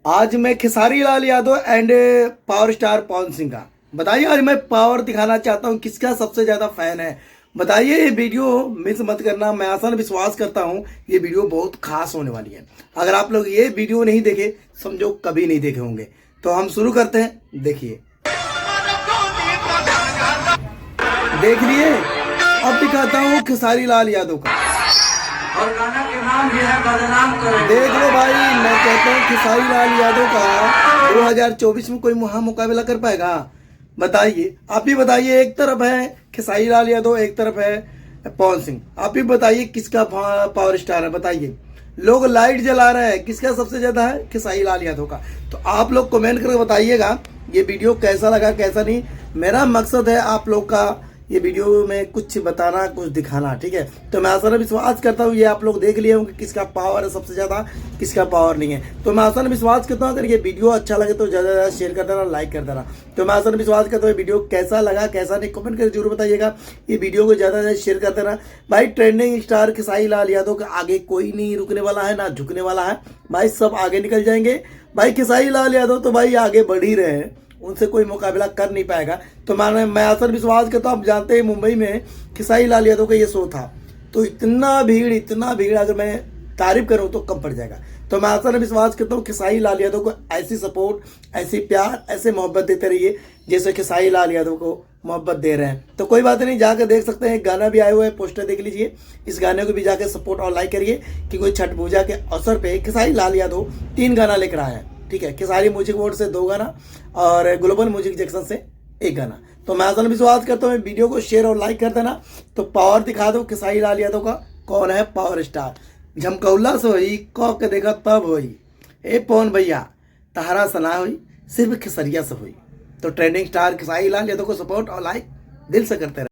आज मैं Khesari Lal Yadav and power star Pawan Singh का बताइए। आज मैं पावर दिखाना चाहता हूँ, किसका सबसे ज्यादा फैन है बताइए। ये वीडियो मिस मत करना, मैं आसान विश्वास करता हूँ ये वीडियो बहुत खास होने वाली है। अगर आप लोग ये वीडियो नहीं देखे समझो कभी नहीं देखे होंगे। तो हम शुरू करते हैं, देखिए। देख लिए, अब दिखाता हूँ खेसारी लाल यादव का। और गाना के नाम भी है बदनाम करें। देख लो भाई, मैं कहता हूँ खेसारी लाल यादव का 2024 में कोई मुकाबला कर पाएगा बताइए। आप ही बताइए, एक तरफ है खेसारी लाल यादव, एक तरफ है पवन सिंह। आप ही बताइए किसका पावर स्टार है बताइए। लोग लाइट जला रहे हैं, किसका सबसे ज्यादा है? खेसारी लाल यादव का। तो आप लोग कमेंट करके बताइएगा ये वीडियो कैसा लगा कैसा नहीं। मेरा मकसद है आप लोग का ये वीडियो में कुछ बताना, कुछ दिखाना, ठीक है। तो मैं आसान विश्वास करता हूँ ये आप लोग देख लिए होंगे किसका पावर है सबसे ज्यादा, किसका पावर नहीं है। तो मैं आसान विश्वास करता हूँ अगर ये वीडियो अच्छा लगे तो ज्यादा से ज्यादा शेयर कर देना, लाइक कर देना। तो मैं आसान विश्वास करता हूँ वीडियो कैसा लगा कैसा नहीं कमेंट करके जरूर बताइएगा। ये वीडियो को ज्यादा से ज्यादा शेयर कर देना भाई। ट्रेंडिंग स्टार खेसारी लाल यादव के आगे कोई नहीं रुकने वाला है, ना झुकने वाला है भाई। सब आगे निकल जाएंगे भाई। खेसारी लाल यादव तो भाई आगे बढ़ ही रहे हैं, उनसे कोई मुकाबला कर नहीं पाएगा। तो मैं आसान विश्वास करता हूँ, आप जानते हैं मुंबई में खेसारी लाल यादव का ये शो था, तो इतना भीड़ अगर मैं तारीफ करूँ तो कम पड़ जाएगा। तो मैं आसान विश्वास करता हूँ खेसारी लाल यादव को ऐसी सपोर्ट, ऐसी प्यार, ऐसे मोहब्बत देते रहिए जैसे खेसारी लाल यादव को मोहब्बत दे रहे हैं। तो कोई बात नहीं, जाकर देख सकते हैं, गाना भी आया हुआ है, पोस्टर देख लीजिए। इस गाने को भी जाकर सपोर्ट और लाइक करिए कि कोई छठ पूजा के अवसर पे खेसारी लाल यादव 3 गाना लेकर आए हैं, ठीक है। खेसारी म्यूजिक बोर्ड से 2 गाना और ग्लोबल म्यूजिक जंक्शन से 1 गाना। तो मैं आसान विश्वास करता हूँ वीडियो को शेयर और लाइक कर देना। तो पावर दिखा दो खेसारी लाल यादव का, कौन है पावर स्टार। झमकौला से हुई कौ के देखा तब हुई, ए पवन भैया तहरा सना हुई सिर्फ खेसरिया से हुई। तो ट्रेंडिंग स्टार खेसारी लाल यादव को सपोर्ट और लाइक दिल से करते रहे।